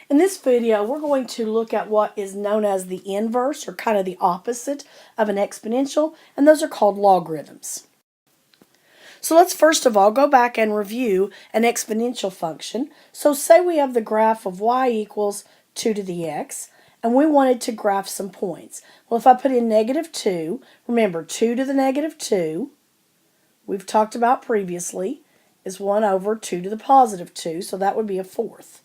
In this video, we're going to look at what is known as the inverse, or kind of the opposite of an exponential, and those are called logarithms. So let's first of all go back and review an exponential function. So say we have the graph of y equals 2 to the x, and we wanted to graph some points. Well, if I put in -2, remember 2 to the -2, we've talked about previously, is 1 over 2 to the +2, so that would be a fourth.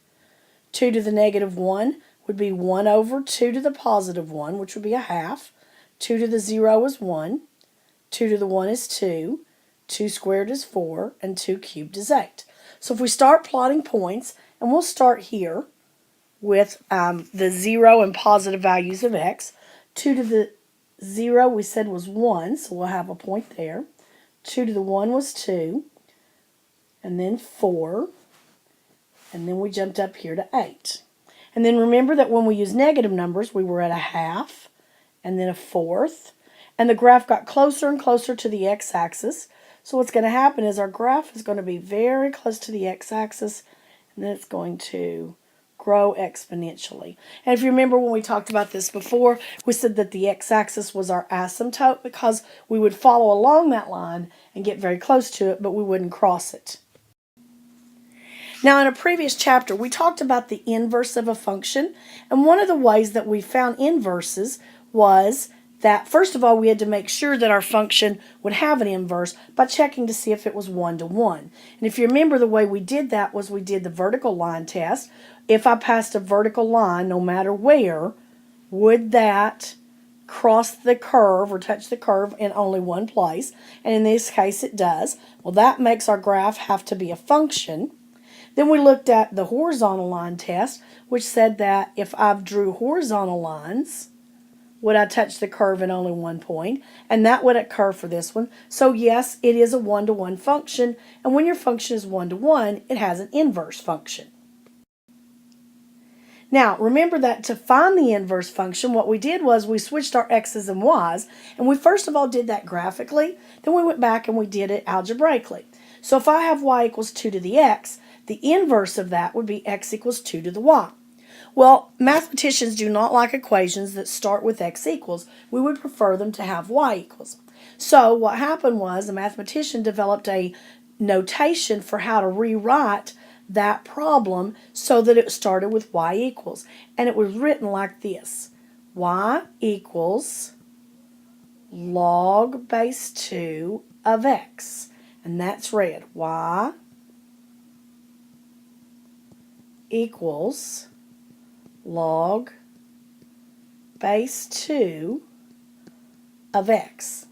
2 to the -1 would be 1 over 2 to the +1, which would be a half. 2 to the 0 is 1. 2 to the 1 is 2. 2 squared is 4. And 2 cubed is 8. So if we start plotting points, and we'll start here with the 0 and positive values of x. 2 to the 0 we said was 1, so we'll have a point there. 2 to the 1 was 2. And then 4. And then we jumped up here to 8. And then remember that when we use negative numbers, we were at a half and then a fourth. And the graph got closer and closer to the x-axis. So what's going to happen is our graph is going to be very close to the x-axis, and then it's going to grow exponentially. And if you remember when we talked about this before, we said that the x-axis was our asymptote because we would follow along that line and get very close to it, but we wouldn't cross it. Now, in a previous chapter, we talked about the inverse of a function, and one of the ways that we found inverses was that, first of all, we had to make sure that our function would have an inverse by checking to see if it was 1 to 1. And if you remember, the way we did that was we did the vertical line test. If I passed a vertical line, no matter where, would that cross the curve or touch the curve in only one place? And in this case, it does. Well, that makes our graph have to be a function. Then we looked at the horizontal line test, which said that if I drew horizontal lines, would I touch the curve in only one point? And that would occur for this one. So yes, it is a 1-to-1 function, and when your function is 1-to-1, it has an inverse function. Now, remember that to find the inverse function, what we did was we switched our x's and y's, and we first of all did that graphically, then we went back and we did it algebraically. So if I have y equals 2 to the x, the inverse of that would be x equals 2 to the y. Well, mathematicians do not like equations that start with x equals. We would prefer them to have y equals. So what happened was a mathematician developed a notation for how to rewrite that problem so that it started with y equals. And it was written like this: y equals log base 2 of x. And that's read y equals log base 2 of x.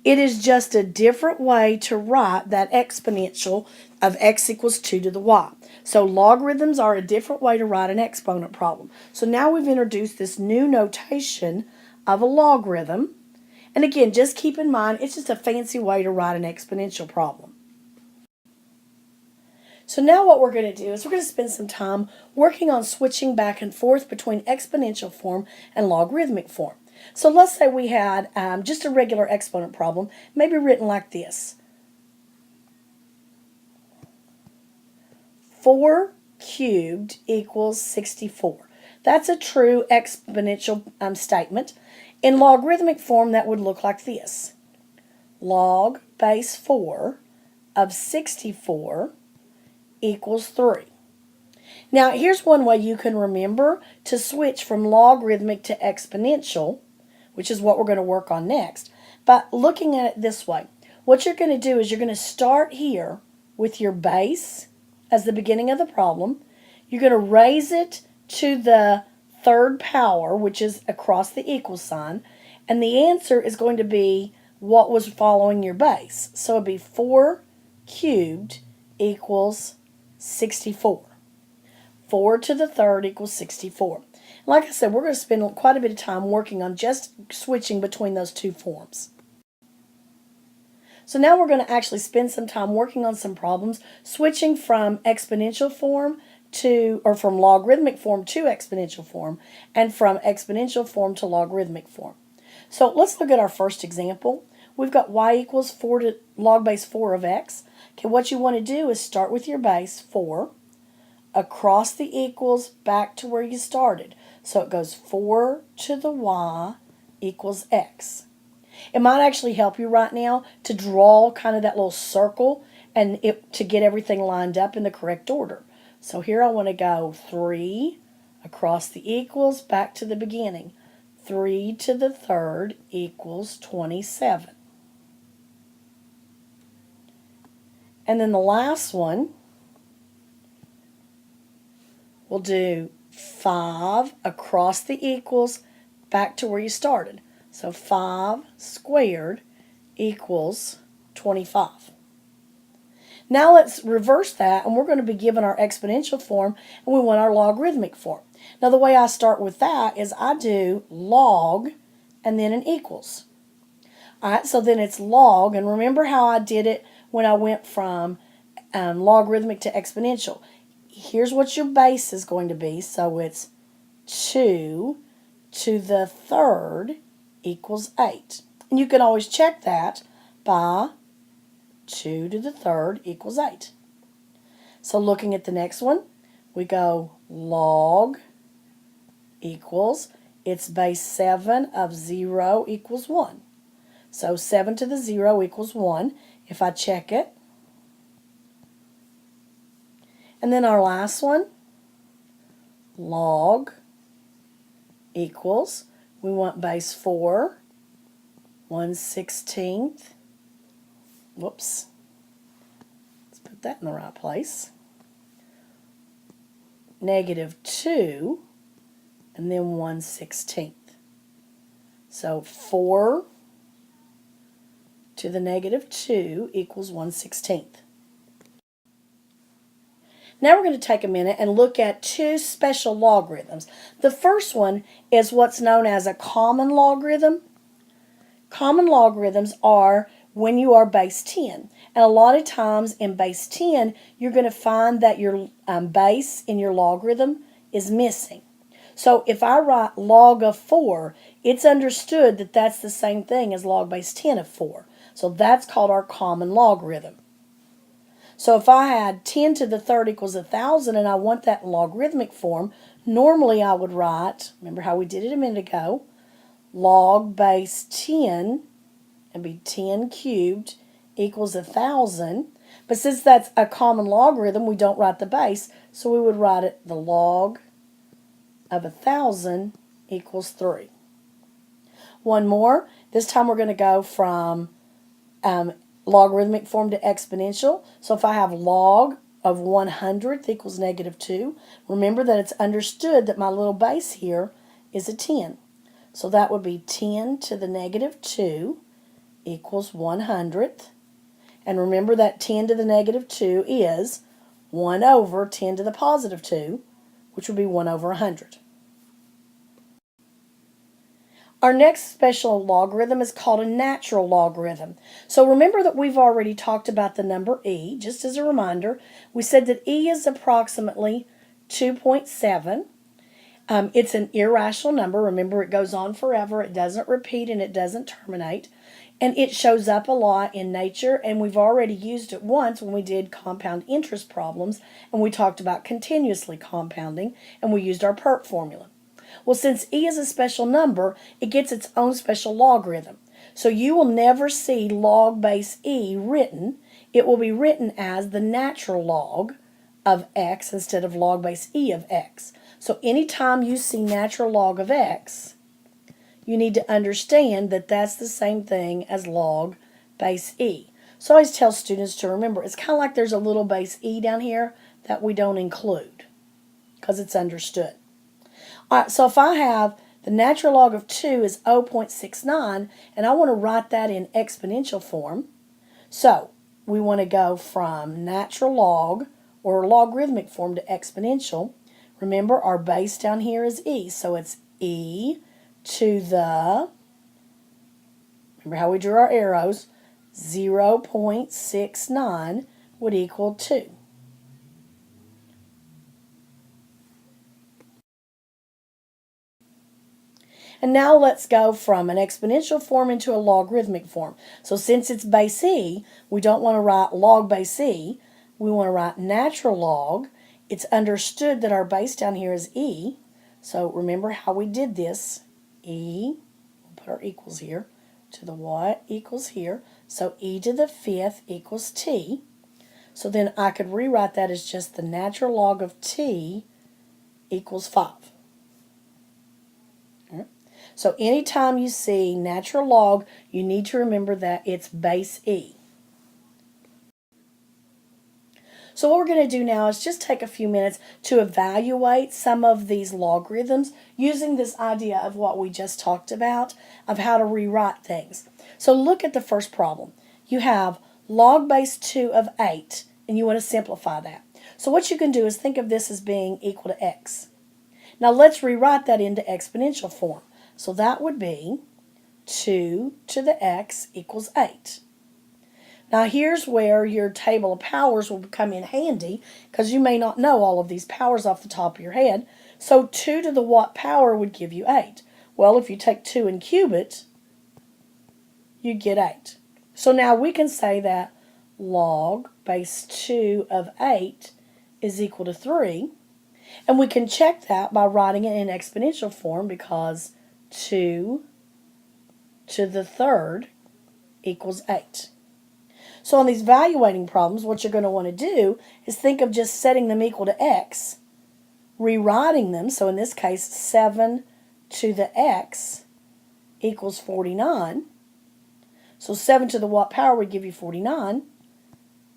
It is just a different way to write that exponential of x equals 2 to the y. So logarithms are a different way to write an exponent problem. So now we've introduced this new notation of a logarithm. And again, just keep in mind, it's just a fancy way to write an exponential problem. So now what we're going to do is we're going to spend some time working on switching back and forth between exponential form and logarithmic form. So let's say we had just a regular exponent problem, maybe written like this: 4 cubed equals 64. That's a true exponential statement. In logarithmic form, that would look like this: log base 4 of 64 equals 3. Now, here's one way you can remember to switch from logarithmic to exponential, which is what we're going to work on next. But looking at it this way, what you're going to do is you're going to start here with your base as the beginning of the problem. You're going to raise it to the third power, which is across the equal sign, and the answer is going to be what was following your base. So it'd be 4 cubed equals 64. 4 to the third equals 64. Like I said, we're going to spend quite a bit of time working on just switching between those two forms. So now we're going to actually spend some time working on some problems, switching from exponential form to, or from logarithmic form to exponential form, and from exponential form to logarithmic form. So let's look at our first example. We've got y equals 4 to log base 4 of x. Okay, what you want to do is start with your base 4 across the equals back to where you started. So it goes 4 to the y equals x. It might actually help you right now to draw kind of that little circle and to get everything lined up in the correct order. So here I want to go 3 across the equals back to the beginning. 3 to the third equals 27. And then the last one, we'll do 5 across the equals back to where you started. So 5 squared equals 25. Now let's reverse that, and we're going to be given our exponential form, and we want our logarithmic form. Now the way I start with that is I do log and then an equals. Alright, so then it's log, and remember how I did it when I went from logarithmic to exponential. Here's what your base is going to be, so it's 2 to the third equals 8. And you can always check that by 2 to the third equals 8. So looking at the next one, we go log equals, it's base 7 of 0 equals 1. So 7 to the 0 equals 1. If I check it, and then our last one, log equals, we want base 4, 1/16. Whoops. Let's put that in the right place. -2, and then 1/16. So 4 to the -2 equals 1/16. Now we're going to take a minute and look at two special logarithms. The first one is what's known as a common logarithm. Common logarithms are when you are base 10. And a lot of times in base 10, you're going to find that your base in your logarithm is missing. So if I write log of 4, it's understood that that's the same thing as log base 10 of 4. So that's called our common logarithm. So if I had 10 to the third equals 1,000 and I want that in logarithmic form, normally I would write, remember how we did it a minute ago, log base 10, and be 10 cubed equals 1,000. But since that's a common logarithm, we don't write the base, so we would write it the log of 1,000 equals 3. One more. This time we're going to go from logarithmic form to exponential. So if I have log of 100th equals -2, remember that it's understood that my little base here is a 10. So that would be 10 to the -2 equals 100th. And remember that 10 to the -2 is 1 over 10 to the +2, which would be 1 over 100. Our next special logarithm is called a natural logarithm. So remember that we've already talked about the number e. Just as a reminder, we said that e is approximately 2.7. It's an irrational number. Remember, it goes on forever. It doesn't repeat and it doesn't terminate. And it shows up a lot in nature, and we've already used it once when we did compound interest problems, and we talked about continuously compounding, and we used our PERT formula. Well, since e is a special number, it gets its own special logarithm. So you will never see log base e written. It will be written as the natural log of x instead of log base e of x. So anytime you see natural log of x, you need to understand that that's the same thing as log base e. So I always tell students to remember, it's kind of like there's a little base e down here that we don't include because it's understood. All right, so if I have the natural log of 2 is 0.69, and I want to write that in exponential form, so we want to go from natural log or logarithmic form to exponential. Remember, our base down here is e, so it's e to the, remember how we drew our arrows, 0.69 would equal 2. And now let's go from an exponential form into a logarithmic form. So since it's base e, we don't want to write log base e. We want to write natural log. it's understood that our base down here is e. So remember how we did this. E, we'll put our equals here, to the what equals here. So e to the 5th equals t. So then I could rewrite that as just the natural log of t equals 5. All right. So anytime you see natural log, you need to remember that it's base e. So what we're going to do now is just take a few minutes to evaluate some of these logarithms using this idea of what we just talked about, of how to rewrite things. So look at the first problem. You have log base 2 of 8, and you want to simplify that. So what you can do is think of this as being equal to x. Now let's rewrite that into exponential form. So that would be 2 to the x equals 8. Now here's where your table of powers will come in handy, because you may not know all of these powers off the top of your head. So 2 to the what power would give you 8? Well, if you take 2 and cube it, you get 8. So now we can say that log base 2 of 8 is equal to 3. And we can check that by writing it in exponential form, because 2 to the 3rd equals 8. So on these evaluating problems, what you're going to want to do is think of just setting them equal to x, rewriting them. So in this case, 7 to the x equals 49. So 7 to the what power would give you 49,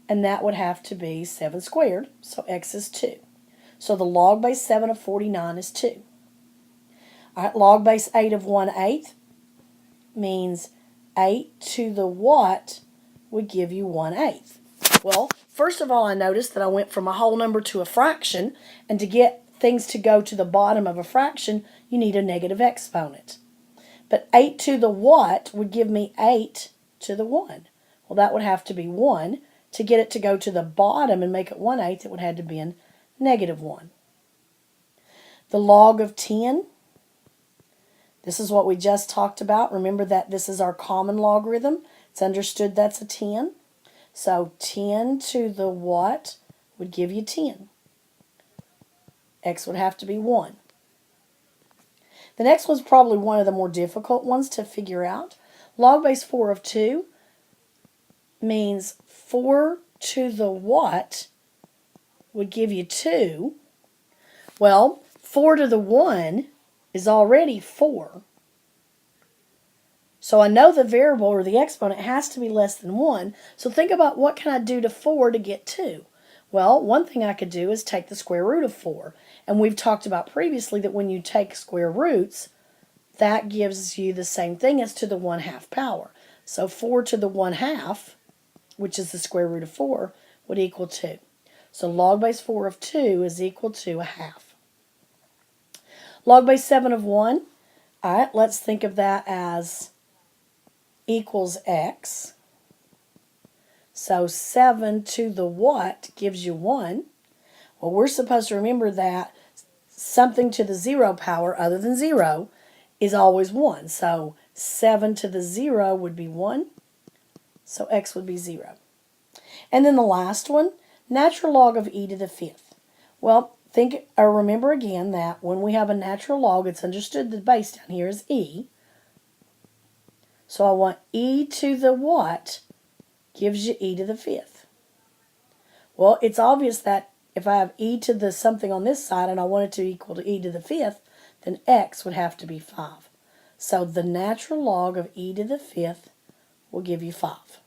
and that would have to be 7 squared, so x is 2. So the log base 7 of 49 is 2. All right, log base 8 of 1/8 means 8 to the what would give you 1/8. Well, first of all, I noticed that I went from a whole number to a fraction, and to get things to go to the bottom of a fraction, you need a negative exponent. But 8 to the what would give me 8 to the 1. Well, that would have to be 1. To get it to go to the bottom and make it 1/8, it would have to be in -1. The log of 10, this is what we just talked about. Remember that this is our common logarithm. It's understood that's a 10. So 10 to the what would give you 10. X would have to be 1. The next one's probably one of the more difficult ones to figure out. Log base 4 of 2 means 4 to the what would give you 2. Well, 4 to the 1 is already 4. So I know the variable or the exponent has to be less than 1. So think about, what can I do to 4 to get 2? Well, one thing I could do is take the square root of 4. And we've talked about previously that when you take square roots, that gives you the same thing as to the 1/2 power. So 4 to the 1/2, which is the square root of 4, would equal 2. So log base 4 of 2 is equal to 1/2. Log base 7 of 1, all right, let's think of that as equals x. So 7 to the what gives you 1. Well, we're supposed to remember that something to the 0 power other than 0 is always 1. So 7 to the 0 would be 1. So x would be 0. And then the last one, natural log of e to the 5th. Well, think or remember again that when we have a natural log, it's understood the base down here is e. So I want e to the what gives you e to the 5th. Well, it's obvious that if I have e to the something on this side and I want it to equal to e to the 5th, then x would have to be 5. So the natural log of e to the 5th will give you 5.